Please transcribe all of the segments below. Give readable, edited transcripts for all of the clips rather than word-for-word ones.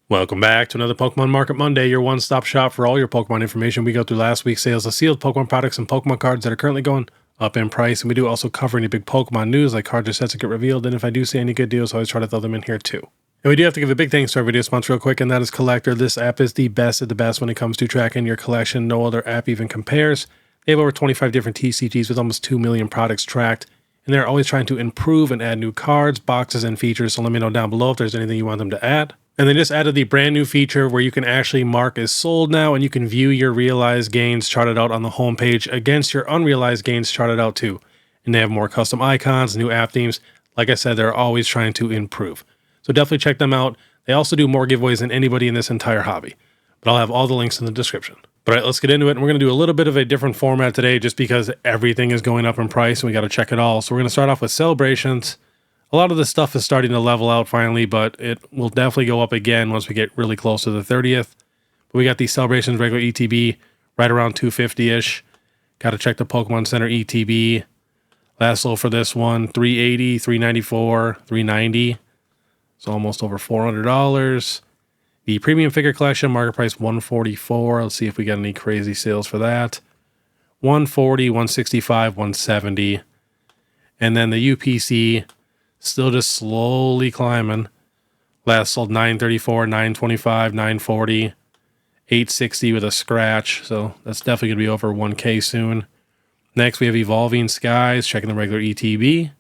Welcome back to another Pokemon Market Monday, your one-stop shop for all your Pokemon information. We go through last week's sales of sealed Pokemon products and Pokemon cards that are currently going up in price. And we do also cover any big Pokemon news like cards or sets that get revealed. And if I do see any good deals, I always try to throw them in here too. And we do have to give a big thanks to our video sponsor real quick, and that is Collectr. This app is the best of the best when it comes to tracking your collection. No other app even compares. They have over 25 different TCGs with almost 2 million products tracked. And they're always trying to improve and add new cards, boxes, and features. So let me know down below if there's anything you want them to add. And they just added the brand new feature where you can actually mark as sold now, and you can view your realized gains charted out on the homepage against your unrealized gains charted out too. And they have more custom icons, new app themes. Like I said, they're always trying to improve. So definitely check them out. They also do more giveaways than anybody in this entire hobby. But I'll have all the links in the description. But all right, let's get into it. And we're going to do a little bit of a different format today just because everything is going up in price and we got to check it all. So we're going to start off with celebrations. A lot of this stuff is starting to level out finally, but it will definitely go up again once we get really close to the 30th. But we got these celebrations regular ETB right around 250-ish. Got to check the Pokemon Center ETB. Last low for this one, 380, 394, 390. So almost over $400. The premium figure collection, market price 144. Let's see if we got any crazy sales for that. 140, 165, 170. And then the UPC, still just slowly climbing. Last sold 934, 925, 940, 860 with a scratch. So that's definitely going to be over 1K soon. Next, we have Evolving Skies, checking the regular ETB.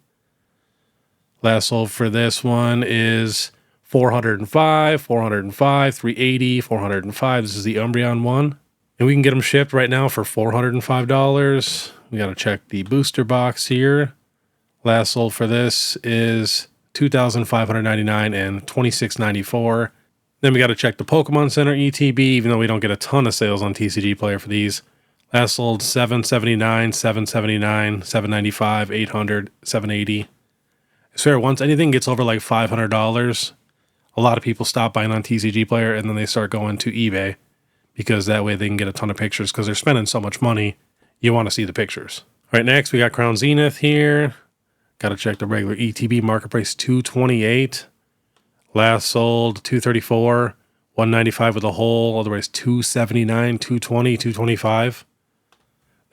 Last sold for this one is 405, 405, 380, 405. This is the Umbreon one. And we can get them shipped right now for $405. We got to check the booster box here. Last sold for this is $2,599 and $26.94. Then we got to check the Pokemon Center ETB, even though we don't get a ton of sales on TCG Player for these. Last sold $779, $779, $795, $800, $780. I swear, once anything gets over like $500, a lot of people stop buying on TCG Player and then they start going to eBay because that way they can get a ton of pictures because they're spending so much money. You want to see the pictures. All right, next we got Crown Zenith here. Got to check the regular ETB market price, $228. Last sold $234, $195 with a hole, otherwise $279, $220, $225.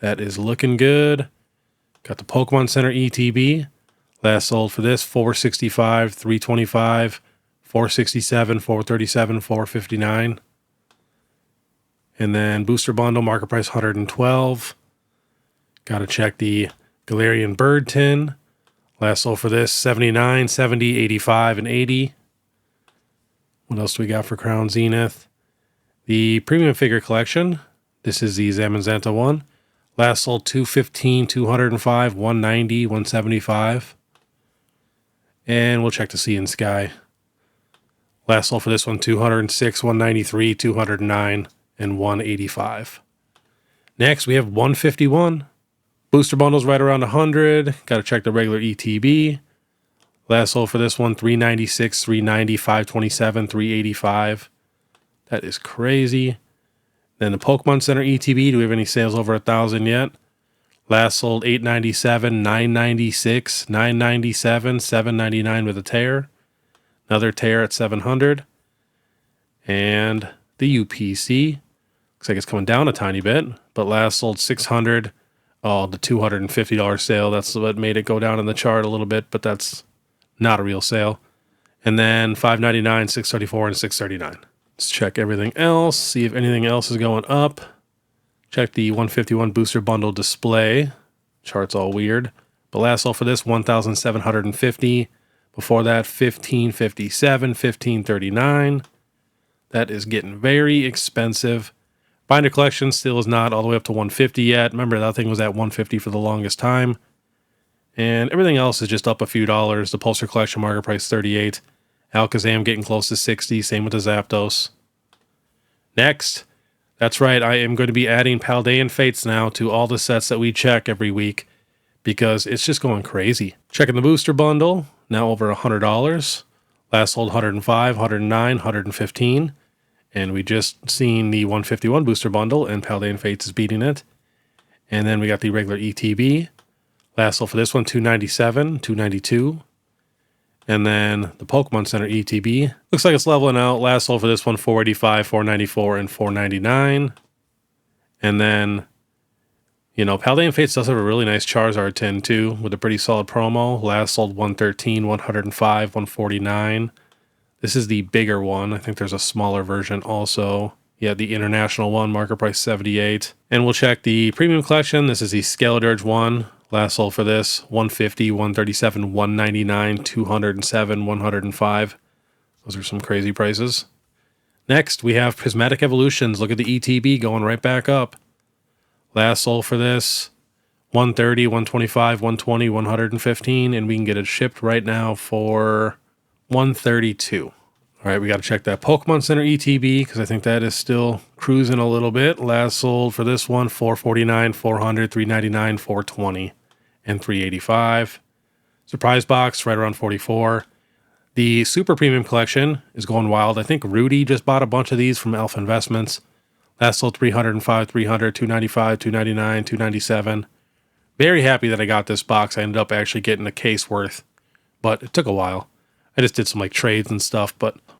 That is looking good. Got the Pokemon Center ETB. Last sold for this $465, $325, $467, $437, $459. And then booster bundle market price $112. Got to check the Galarian Bird Tin. Last sold for this $79, $70, $85, and $80. What else do we got for Crown Zenith? The premium figure collection. This is the Zamazenta one. Last sold $215, $205, $190, $175. And we'll check the Sea and Sky. Last sold for this one $206, $193, $209, and $185. Next we have 151. Booster bundles right around 100. Got to check the regular ETB. Last sold for this one $396, $390, $527, $385. That is crazy. Then the Pokemon Center ETB. Do we have any sales over 1,000 yet? Last sold $897, $996, $997, $799 with a tear. Another tear at 700. And the UPC. Looks like it's coming down a tiny bit, but last sold $600. Oh, the $250 sale. That's what made it go down in the chart a little bit, but that's not a real sale. And then $599, $634, and $639. Let's check everything else, see if anything else is going up. Check the 151 booster bundle display. Chart's all weird. But last sold for this, $1,750. Before that, $1,557, $1,539. That is getting very expensive. Binder collection still is not all the way up to $150 yet. Remember, that thing was at $150 for the longest time. And everything else is just up a few dollars. The Pulsar collection market price $38. Alakazam getting close to $60. Same with the Zapdos. Next, that's right, I am going to be adding Paldean Fates now to all the sets that we check every week because it's just going crazy. Checking the booster bundle, now over $100. Last sold $105, $109, $115. And we just seen the 151 booster bundle, and Paldean Fates is beating it. And then we got the regular ETB. Last sold for this one, $297, $292. And then the Pokemon Center ETB. Looks like it's leveling out. Last sold for this one, 485, 494, and 499. And then, you know, Paldean Fates does have a really nice Charizard tin too, with a pretty solid promo. Last sold 113, 105, 149. This is the bigger one. I think there's a smaller version also. Yeah, the international one, market price 78. And we'll check the premium collection. This is the Skeledirge one. Last sold for this, 150, 137, 199, 207, 105. Those are some crazy prices. Next, we have Prismatic Evolutions. Look at the ETB going right back up. Last sold for this, 130, 125, 120, 115, and we can get it shipped right now for 132. All right, we got to check that Pokemon Center ETB because I think that is still cruising a little bit. Last sold for this one, 449, 400, 399, 420, and 385. Surprise box right around 44. The Super Premium Collection is going wild. I think Rudy just bought a bunch of these from Alpha Investments. Last sold 305, 300, 295, 299, 297. Very happy that I got this box. I ended up actually getting a case worth, but it took a while. I just did some like trades and stuff,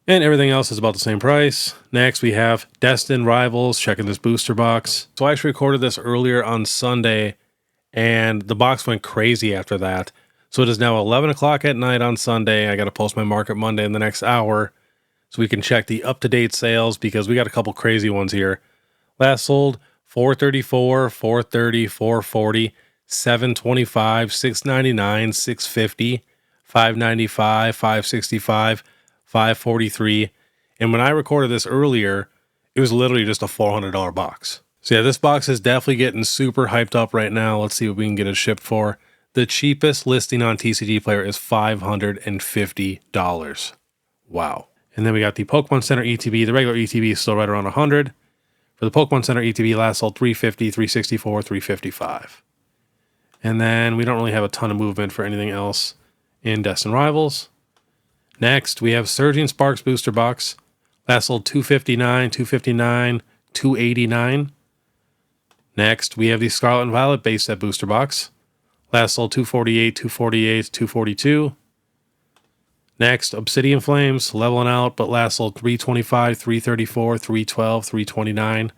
and everything else is about the same price. Next, we have Destined Rivals, checking this booster box. So I actually recorded this earlier on Sunday, and the box went crazy after that. So it is now 11 o'clock at night on Sunday. I got to post my Market Monday in the next hour so we can check the up-to-date sales because we got a couple crazy ones here. Last sold 434, 430, 440, 725, 699, 650, 595, 565, 543. And when I recorded this earlier, it was literally just a $400 box. So yeah, this box is definitely getting super hyped up right now. Let's see what we can get it shipped for. The cheapest listing on TCG Player is $550. Wow. And then we got the Pokemon Center ETB. The regular ETB is still right around 100. For the Pokemon Center ETB, last sold 350, 364, 355. And then we don't really have a ton of movement for anything else in Destined Rivals. Next, we have Surging Sparks Booster Box. Last sold 259, 259, 289. Next, we have the Scarlet Violet Base Set Booster Box. Last sold 248, 248, 242. Next, Obsidian Flames, leveling out, but last sold 325, 334, 312, 329.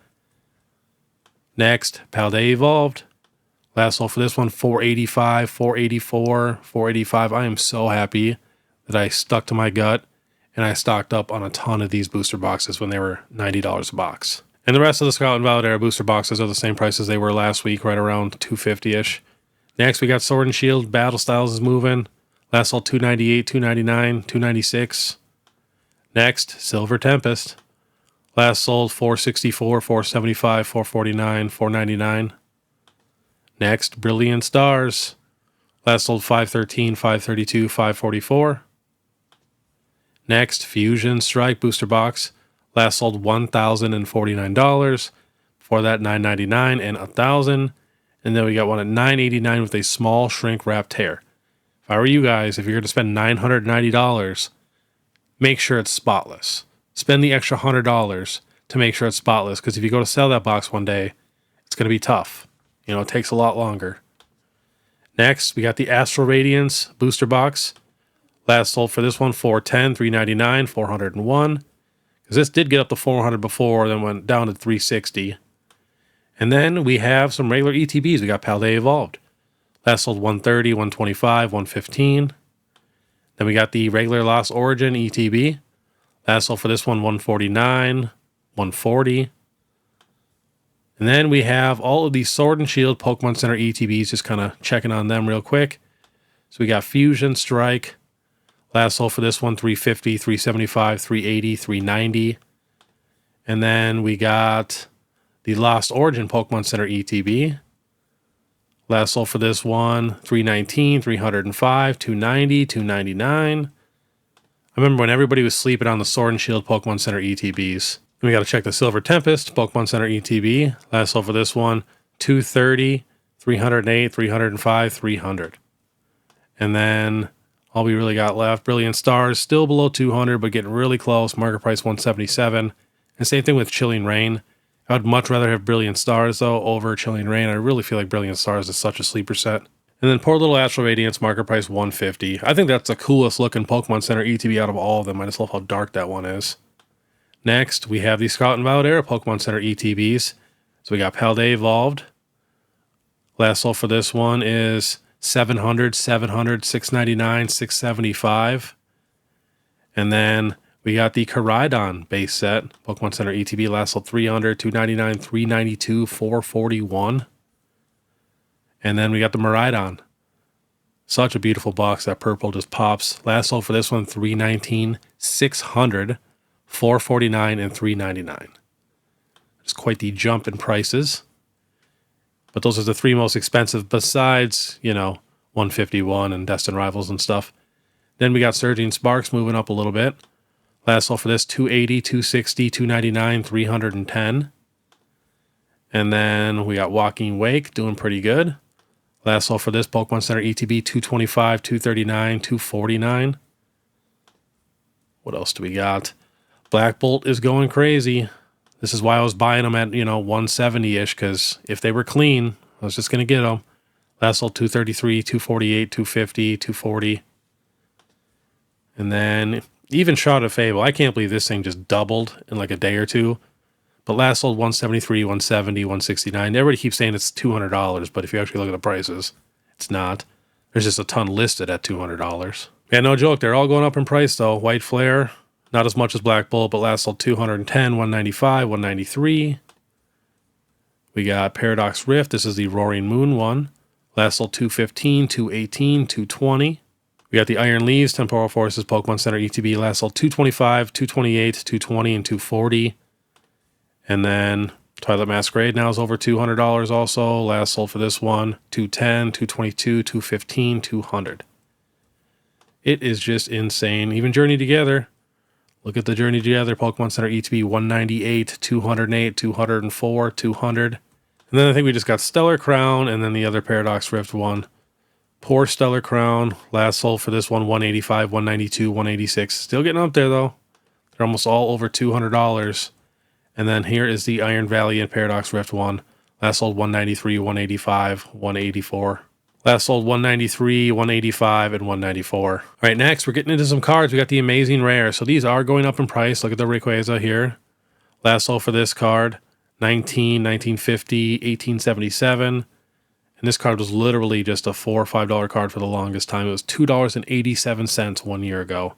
Next, Paldean Evolved. Last sold for this one, 485, 484, 485. I am so happy that I stuck to my gut and I stocked up on a ton of these booster boxes when they were $90 a box. And the rest of the Scarlet and Violet Era booster boxes are the same price as they were last week, right around $250-ish. Next, we got Sword and Shield. Battle Styles is moving. Last sold 298, 299, 296. Next, Silver Tempest. Last sold 464, 475, 449, 499. Next, Brilliant Stars. Last sold 513, 532, 544. Next, Fusion Strike Booster Box. Last sold $1,049. Before that, $999 and $1,000. And then we got one at $989 with a small shrink wrap tear. If I were you guys, if you're going to spend $990, make sure it's spotless. Spend the extra $100 to make sure it's spotless, because if you go to sell that box one day, it's going to be tough. You know, it takes a lot longer. Next, we got the Astral Radiance Booster Box. Last sold for this one, $410, $399, $401. Because this did get up to $400 before, then went down to $360. And then we have some regular ETBs. We got Paldean Evolved. Last sold 130, 125, 115. Then we got the regular Lost Origin ETB. Last sold for this one, 149, 140. And then we have all of the Sword and Shield Pokemon Center ETBs, just kind of checking on them real quick. So we got Fusion Strike. Last sold for this one, 350, 375, 380, 390. And then we got the Lost Origin Pokemon Center ETB. Last sold for this one, 319, 305, 290, 299. I remember when everybody was sleeping on the Sword and Shield Pokemon Center ETBs. And we got to check the Silver Tempest Pokemon Center ETB. Last sold for this one, 230, 308, 305, 300. And then all we really got left, Brilliant Stars, still below 200, but getting really close. Market price 177. And same thing with Chilling Rain. I would much rather have Brilliant Stars, though, over Chilling Rain. I really feel like Brilliant Stars is such a sleeper set. And And then poor little Astral Radiance, market price 150. I think that's the coolest looking Pokemon Center ETB out of all of them. I just love how dark that one is. Next, we have the Scarlet Violet era Pokemon Center ETBs. So we got Paldean Evolved. Last sold for this one is 700, 700, 699, 675. And then we got the Koraidon base set, Pokemon Center ETB. Last sold 300, 299, 392, 441. And then we got the Miraidon. Such a beautiful box. That purple just pops. Last sold for this one, 319, 600, 449, and 399. It's quite the jump in prices. But those are the three most expensive besides, 151 and Destined Rivals and stuff. Then we got Surging Sparks moving up a little bit. Last sold for this, 280, 260, 299, 310. And then we got Walking Wake doing pretty good. Last sold for this Pokemon Center ETB, 225, 239, 249. What else do we got? Black Bolt is going crazy. This is why I was buying them at, 170-ish, because if they were clean, I was just going to get them. Last sold 233, 248, 250, 240. And then even Shroud of Fable. I can't believe this thing just doubled in like a day or two. But last sold 173, 170, 169. Everybody keeps saying it's $200, but if you actually look at the prices, it's not. There's just a ton listed at $200. Yeah, no joke. They're all going up in price, though. White Flare, not as much as Black Bolt, but last sold 210, 195, 193. We got Paradox Rift. This is the Roaring Moon one. Last sold 215, 218, 220. We got the Iron Leaves, Temporal Forces, Pokemon Center ETB. Last sold 225, 228, 220, and 240. And then Twilight Masquerade now is over $200 also. Last sold for this one, 210, 222, 215, 200. It is just insane. Even Journey Together. Look at the Journey Together. Pokemon Center ETB 198, 208, 204, 200. And then I think we just got Stellar Crown and then the other Paradox Rift one. Poor Stellar Crown. Last sold for this one, 185, 192, 186. Still getting up there though. They're almost all over $200. And then here is the Iron Valley and Paradox Rift one. Last sold 193, 185, 184. Last sold 193, 185, and 194. All right, next we're getting into some cards. We got the Amazing Rare. So these are going up in price. Look at the Rayquaza here. Last sold for this card, 1950, 1877. And this card was literally just a $4 or $5 card for the longest time. It was $2.87 1 year ago.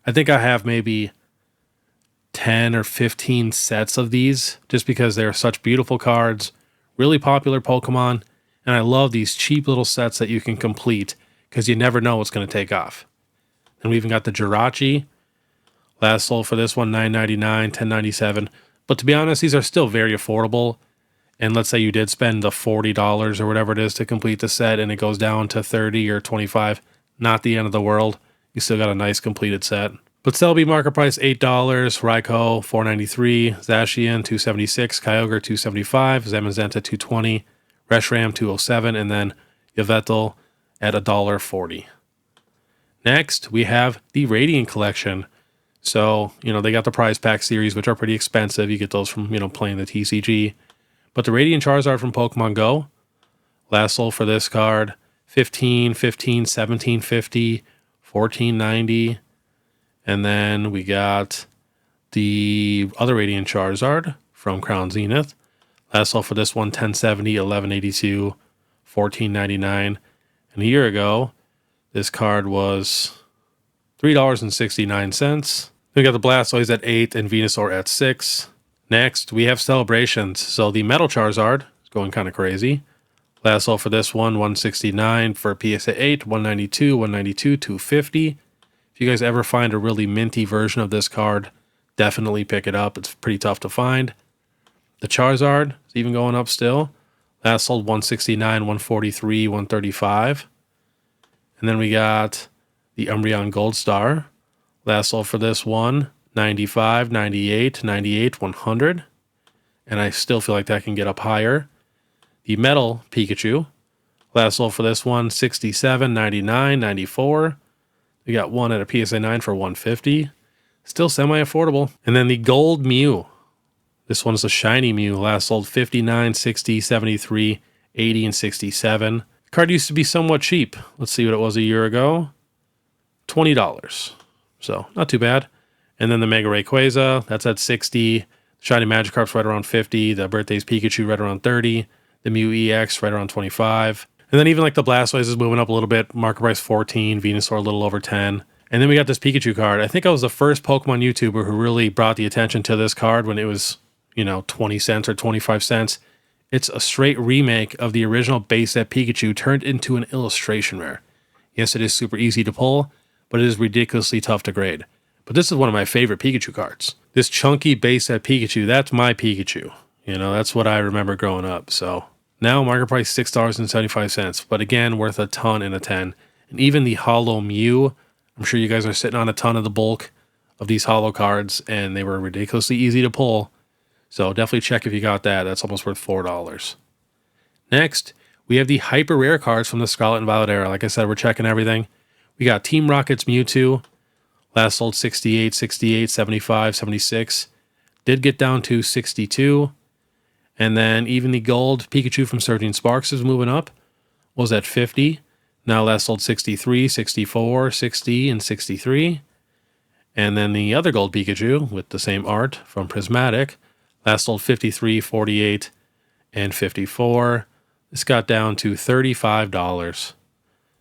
I think I have maybe 10 or 15 sets of these just because they're such beautiful cards, really popular Pokemon, and I love these cheap little sets that you can complete because you never know what's going to take off. And we even got the Jirachi. Last sold for this one, $9.99, $10.97. But to be honest, these are still very affordable. And let's say you did spend the $40 or whatever it is to complete the set and it goes down to $30 or $25. Not the end of the world. You still got a nice completed set. But Celebi market price $8, Raikou $4.93, Zacian $2.76, Kyogre $2.75, Zamazenta $2.20, Reshiram $2.07, and then Yveltal at $1.40. Next, we have the Radiant Collection. So, they got the prize pack series, which are pretty expensive. You get those from, playing the TCG. But the Radiant Charizard from Pokemon Go, last sold for this card, $15, $15, $17.50, $14.90. And then we got the other Radiant Charizard from Crown Zenith. Last sold for this one, $10.70, $11.82, $14.99. And a year ago, this card was $3.69. We got the Blastoise at $8 and Venusaur at $6. Next, we have Celebrations. So the Metal Charizard is going kind of crazy. Last sold for this one, $169 for PSA 8, $192, $192, $250. If you guys ever find a really minty version of this card, definitely pick it up. It's pretty tough to find. The Charizard is even going up still. Last sold $169, $143, $135. And then we got the Umbreon Gold Star. Last sold for this one, $95, $98, $98, $100. And I still feel like that can get up higher. The Metal Pikachu. Last sold for this one, $67, $99, $94. We got one at a PSA 9 for $150. Still semi-affordable. And then the Gold Mew. This one's a shiny Mew. Last sold $59, $60, $73, $80, and $67. Card used to be somewhat cheap. Let's see what it was a year ago. $20. So not too bad. And then the Mega Rayquaza, that's at 60. Shiny Magikarp's right around 50. The Birthday's Pikachu right around 30. The Mew EX right around 25. And then even like the Blastoise is moving up a little bit. Market price 14. Venusaur a little over 10. And then we got this Pikachu card. I think I was the first Pokemon YouTuber who really brought the attention to this card when it was, 20 cents or 25 cents. It's a straight remake of the original base set Pikachu turned into an illustration rare. Yes, it is super easy to pull, but it is ridiculously tough to grade. But this is one of my favorite Pikachu cards. This chunky base set Pikachu, that's my Pikachu. That's what I remember growing up. So now market price $6.75, but again, worth a ton in a 10. And even the Holo Mew, I'm sure you guys are sitting on a ton of the bulk of these holo cards, and they were ridiculously easy to pull. So definitely check if you got that. That's almost worth $4. Next, we have the hyper rare cards from the Scarlet and Violet era. Like I said, we're checking everything. We got Team Rocket's Mewtwo. Last sold 68, 68, 75, 76. Did get down to 62. And then even the gold Pikachu from Surging Sparks is moving up. Was at 50. Now last sold 63, 64, 60, and 63. And then the other gold Pikachu with the same art from Prismatic. Last sold 53, 48, and 54. This got down to $35.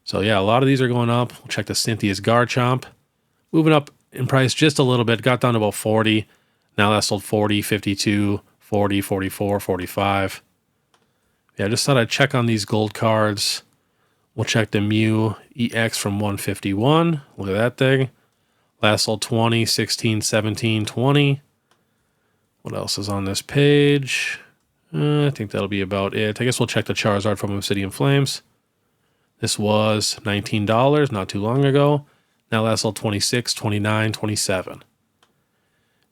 So yeah, a lot of these are going up. We'll check the Cynthia's Garchomp. Moving up in price just a little bit. Got down to about 40. Now last sold 40, 52, 40, 44, 45. Yeah, I just thought I'd check on these gold cards. We'll check the Mew EX from 151. Look at that thing. Last sold 20, 16, 17, 20. What else is on this page? I think that'll be about it. I guess we'll check the Charizard from Obsidian Flames. This was $19 not too long ago. Now last sold 26, 29, 27.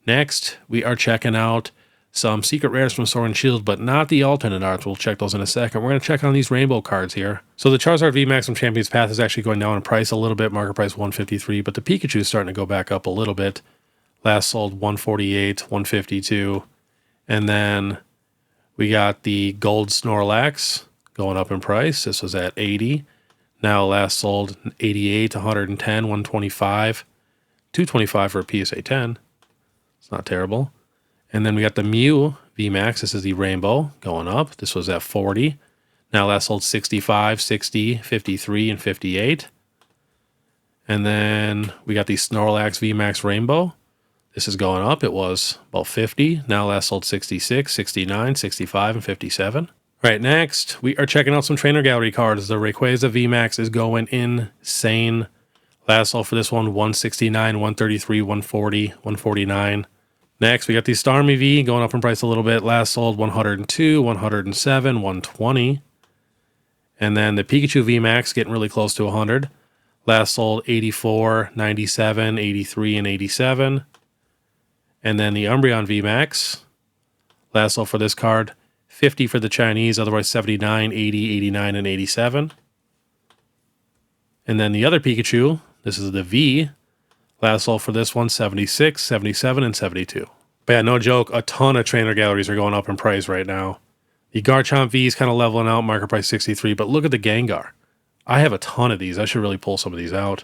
Next, we are checking out some secret rares from Sword and Shield, but not the alternate arts. We'll check those in a second. We're going to check on these rainbow cards here. So the Charizard VMAX from Champion's Path is actually going down in price a little bit. Market price 153, but the Pikachu is starting to go back up a little bit. Last sold 148, 152. And then we got the gold Snorlax going up in price. This was at 80. Now last sold 88, 110, 125. 225 for a PSA 10. It's not terrible. And then we got the Mew VMAX. This is the rainbow going up. This was at 40. Now last sold 65, 60, 53, and 58. And then we got the Snorlax VMAX rainbow. This is going up. It was about 50. Now last sold 66, 69, 65, and 57. All right, next, we are checking out some Trainer Gallery cards. The Rayquaza VMAX is going insane. Last sold for this one, 169, 133, 140, 149. Next, we got the Starmie V going up in price a little bit. Last sold 102, 107, 120. And then the Pikachu VMAX getting really close to 100. Last sold 84, 97, 83, and 87. And then the Umbreon VMAX, last sold for this card, 50 for the Chinese, otherwise 79, 80, 89, and 87. And then the other Pikachu, this is the V, last sold for this one, 76, 77, and 72. But yeah, no joke, a ton of Trainer Galleries are going up in price right now. The Garchomp V is kind of leveling out, market price 63, but look at the Gengar. I have a ton of these. I should really pull some of these out.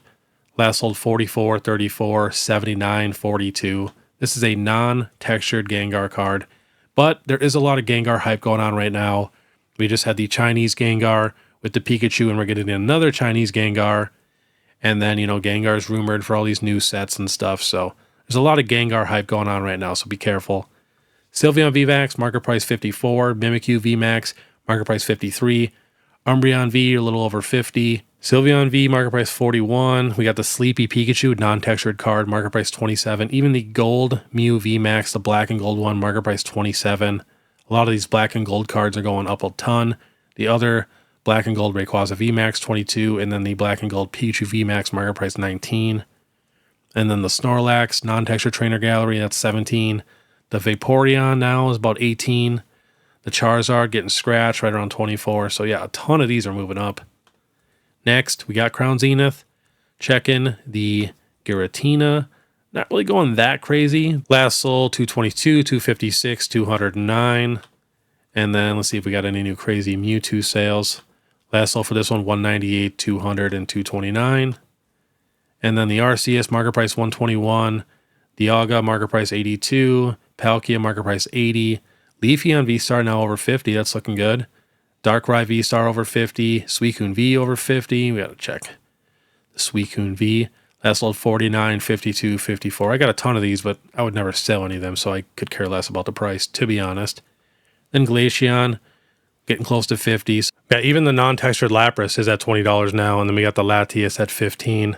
Last sold 44, 34, 79, 42. This is a non-textured Gengar card, but there is a lot of Gengar hype going on right now. We just had the Chinese Gengar with the Pikachu, and we're getting another Chinese Gengar. And then, Gengar is rumored for all these new sets and stuff. So there's a lot of Gengar hype going on right now, so be careful. Sylveon VMAX, market price 54. Mimikyu VMAX, market price 53. Umbreon V, a little over 50. Sylveon V, market price 41. We got the Sleepy Pikachu, non-textured card, market price 27. Even the gold Mew VMAX, the black and gold one, market price 27. A lot of these black and gold cards are going up a ton. The other black and gold Rayquaza VMAX, 22. And then the black and gold Pikachu VMAX, market price 19. And then the Snorlax, non-textured Trainer Gallery, that's 17. The Vaporeon now is about 18. The Charizard getting scratched right around 24. So yeah, a ton of these are moving up. Next, we got Crown Zenith. Checking the Giratina. Not really going that crazy. Last sold 222, 256, 209. And then let's see if we got any new crazy Mewtwo sales. Last sold for this one, 198, 200, and 229. And then the RCS market price 121, Dialga market price 82, Palkia market price 80, Leafeon V-Star now over 50, that's looking good. Darkrai V-Star over 50, Suicune V over 50, we gotta check the Suicune V. Last sold 49, 52, 54. I got a ton of these, but I would never sell any of them, so I could care less about the price, to be honest. Then Glaceon, getting close to 50s. Yeah, even the non-textured Lapras is at $20 now, and then we got the Latias at 15.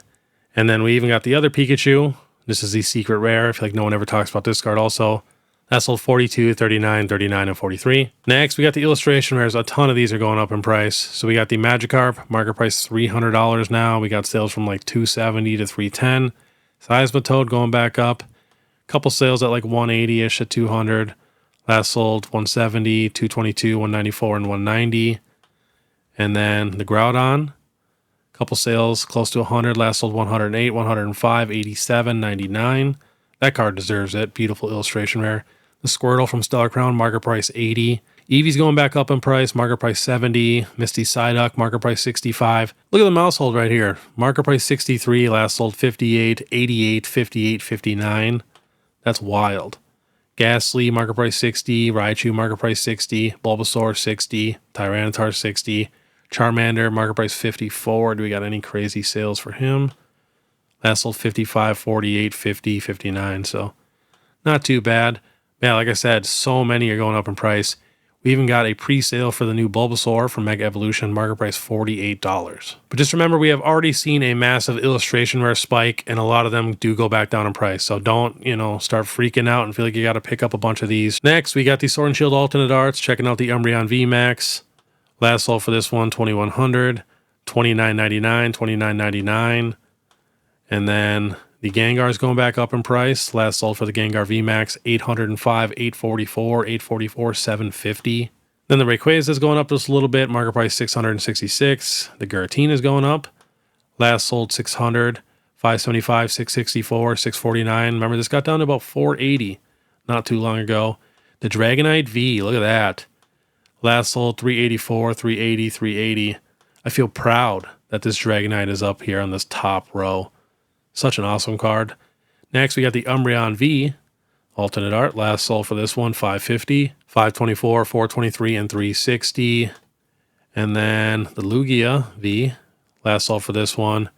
And then we even got the other Pikachu. This is the secret rare. I feel like no one ever talks about this card also. That sold 42, 39, 39, and 43. Next, we got the illustration rares. A ton of these are going up in price. So we got the Magikarp, market price $300 now. We got sales from like $270 to $310. Seismitoad going back up. Couple sales at like $180-ish at $200. Last sold $170, $222, $194, and $190. And then the Groudon. Couple sales close to $100. Last sold $108, $105, $87, $99. That card deserves it. Beautiful illustration rare. The Squirtle from Stellar Crown, market price $80. Eevee's going back up in price, market price $70. Misty Psyduck, market price $65. Look at the mouse hold right here. Market price $63, last sold $58, $88, $58, $59. That's wild. Ghastly, market price $60. Raichu, market price $60. Bulbasaur, $60. Tyranitar, $60. Charmander, market price $54. Do we got any crazy sales for him? Last sold $55, $48, $50, $59. So not too bad. Yeah, like I said, so many are going up in price. We even got a pre-sale for the new Bulbasaur from Mega Evolution, market price $48. But just remember, we have already seen a massive illustration rare spike, and a lot of them do go back down in price. So don't, start freaking out and feel like you got to pick up a bunch of these. Next, we got the Sword and Shield alternate arts. Checking out the Umbreon VMAX. Last sold for this one, $2,100, $29.99, $29.99. And then the Gengar is going back up in price. Last sold for the Gengar VMAX, $805, $844, $844, $750. Then the Rayquaza is going up just a little bit. Market price $666. The Giratina is going up. Last sold $600, $575, $664, $649. Remember, this got down to about $480 not too long ago. The Dragonite V, look at that. Last sold $384, $380, $380. I feel proud that this Dragonite is up here on this top row. Such an awesome card. Next, we got the Umbreon V alternate art. Last sold for this one, $550, $524, $423, and $360. And then the Lugia V. Last sold for this one,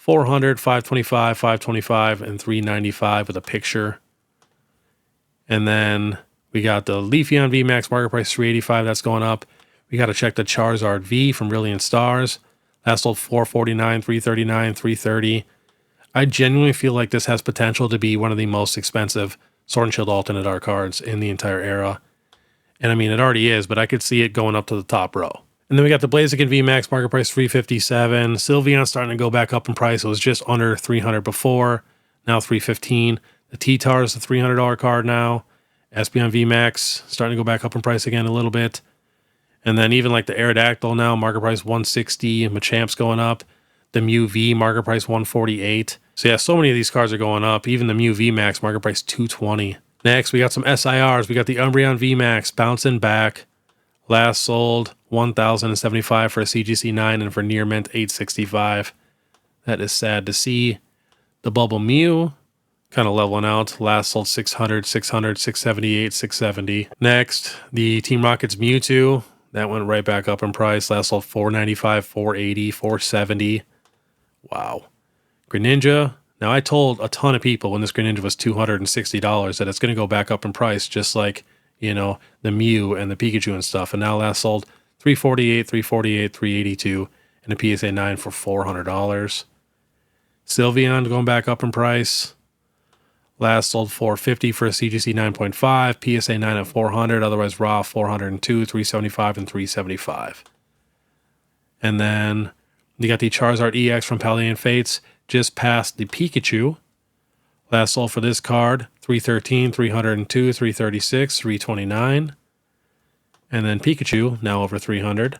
$400, $525, $525, and $395 with a picture. And then we got the Leafeon VMAX, market price $385. That's going up. We got to check the Charizard V from Brilliant Stars. Last sold $449, $339, $330. I genuinely feel like this has potential to be one of the most expensive Sword and Shield alternate art cards in the entire era. And I mean, it already is, but I could see it going up to the top row. And then we got the Blaziken VMAX, market price $357. Sylveon starting to go back up in price. It was just under $300 before, now $315. The T-Tar is the $300 card now. Espeon VMAX starting to go back up in price again a little bit. And then even like the Aerodactyl now, market price $160. Machamp's going up. The Mew V, market price $148. So yeah, so many of these cards are going up. Even the Mew VMAX, market price $220. Next, we got some SIRs. We got the Umbreon VMAX bouncing back. Last sold $1,075 for a CGC 9 and for near mint $865. That is sad to see. The Bubble Mew kind of leveling out. Last sold $600, $600, $678, $670. Next, the Team Rocket's Mewtwo. That went right back up in price. Last sold $495, $480, $470. Wow. Greninja. Now, I told a ton of people when this Greninja was $260 that it's going to go back up in price, just like, the Mew and the Pikachu and stuff. And now last sold $348, $348, $382, and a PSA 9 for $400. Sylveon going back up in price. Last sold $450 for a CGC 9.5, PSA 9 at $400, otherwise raw $402, $375, and $375. And then you got the Charizard EX from Paldean Fates, just past the Pikachu. Last sold for this card, $313, $302, $336, $329. And then Pikachu, now over $300.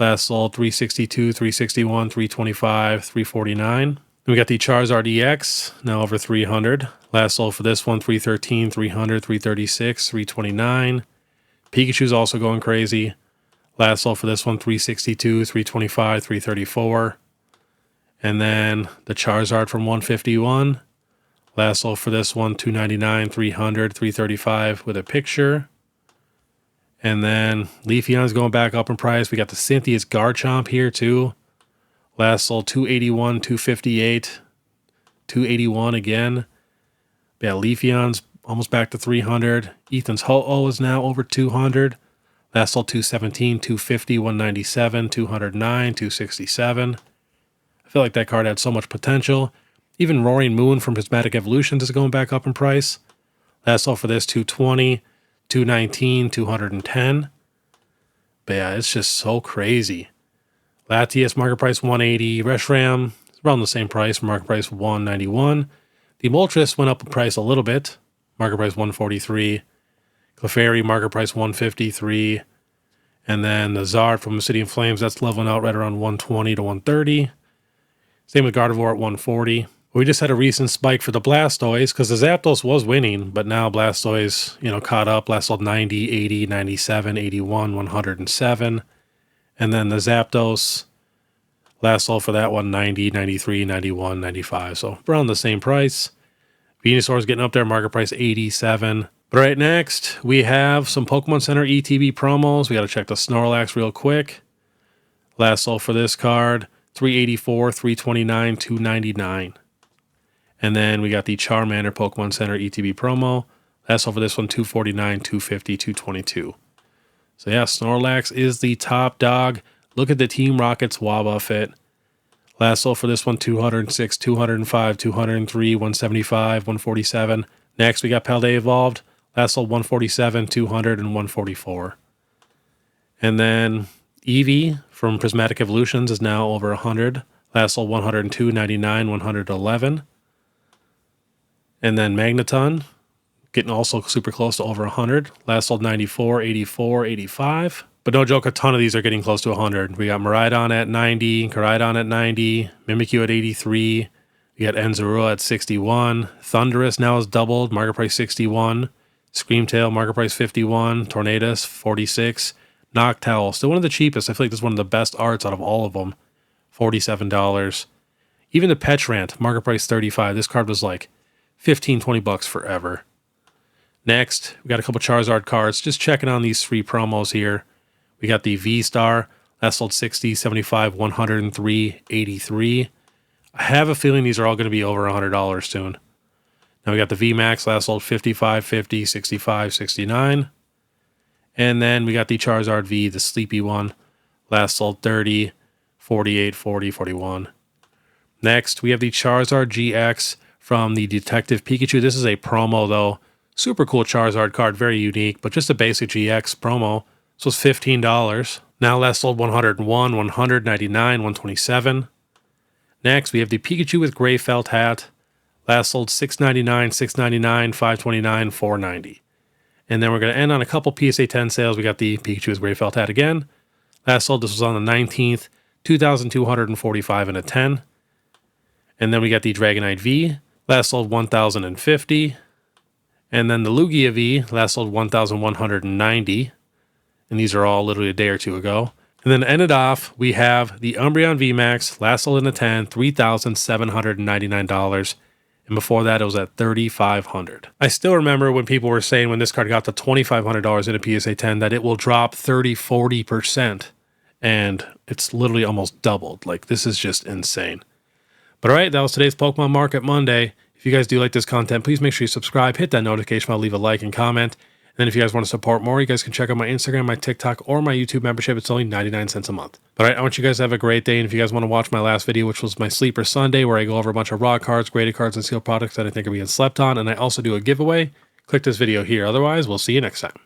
Last sold $362, $361, $325, $349. We got the Charizard EX, now over $300. Last sold for this one, $313, $300, $336, $329. Pikachu's also going crazy. Last sold for this one, 362, 325, 334. And then the Charizard from 151. Last sold for this one, 299, 300, 335 with a picture. And then Leafeon's going back up in price. We got the Cynthia's Garchomp here too. Last sold 281, 258, 281 again. Yeah, Leafeon's almost back to 300. Ethan's Ho-Oh is now over 200. Last sold 217, 250, 197, 209, 267. I feel like that card had so much potential. Even Roaring Moon from Prismatic Evolutions is going back up in price. Last sold for this 220, 219, 210. But yeah, it's just so crazy. Latias market price 180. Reshiram around the same price, market price 191. The Moltres went up in price a little bit, market price 143. Clefairy market price 153. And then the Zard from Obsidian Flames, that's leveling out right around 120 to 130. Same with Gardevoir at 140. We just had a recent spike for the Blastoise because the Zapdos was winning, but now Blastoise, caught up. Last sold 90, 80, 97, 81, 107. And then the Zapdos, last sold for that one, 90, 93, 91, 95. So around the same price. Venusaur's getting up there, market price 87. But right next, we have some Pokemon Center ETB promos. We got to check the Snorlax real quick. Last sold for this card, 384, 329, 299. And then we got the Charmander Pokemon Center ETB promo. Last sold for this one, 249, 250, 222. So yeah, Snorlax is the top dog. Look at the Team Rocket's Waba fit. Last sold for this one, 206, 205, 203, 175, 147. Next, we got Paldean Evolved. Last sold 147, 200, and 144. And then Eevee from Prismatic Evolutions is now over 100. Last sold 102, 99, 111. And then Magneton, getting also super close to over 100. Last sold 94, 84, 85. But no joke, a ton of these are getting close to 100. We got Miraidon at 90, Koraidon at 90, Mimikyu at 83. We got Enzarua at 61. Thundurus now is doubled, market price 61. Screamtail, market price 51. Tornadus, 46. Noctowl, still one of the cheapest. I feel like this is one of the best arts out of all of them. $47. Even the Petrant, market price 35. This card was like 15, 20 bucks forever. Next, we got a couple Charizard cards. Just checking on these three promos here. We got the V-Star. Last sold 60, 75, 103, 83. I have a feeling these are all going to be over $100 soon. Now we got the VMAX. Last sold 55, 50, 65, 69. And then we got the Charizard V, the sleepy one. Last sold 30, 48, 40, 41. Next, we have the Charizard GX from the Detective Pikachu. This is a promo, though. Super cool Charizard card, very unique, but just a basic GX promo. This was $15. Now last sold 101, 199, 127. Next, we have the Pikachu with gray felt hat. Last sold $6.99, $6.99, $5.29, $4.90. And then we're going to end on a couple PSA 10 sales. We got the Pikachu with gray felt hat again. Last sold, this was on the 19th, 2,245 and a 10. And then we got the Dragonite V. Last sold 1,050. And then the Lugia V. Last sold 1,190. And these are all literally a day or two ago. And then to end it off, we have the Umbreon VMAX. Last sold in a 10, $3,799. And before that, it was at $3,500. I still remember when people were saying when this card got to $2,500 in a PSA 10 that it will drop 30-40%. And it's literally almost doubled. Like, this is just insane. But all right, that was today's Pokemon Market Monday. If you guys do like this content, please make sure you subscribe, hit that notification bell, leave a like and comment. And then if you guys want to support more, you guys can check out my Instagram, my TikTok, or my YouTube membership. It's only 99 cents a month. But all right, I want you guys to have a great day. And if you guys want to watch my last video, which was my Sleeper Sunday, where I go over a bunch of raw cards, graded cards, and sealed products that I think are being slept on, and I also do a giveaway, click this video here. Otherwise, we'll see you next time.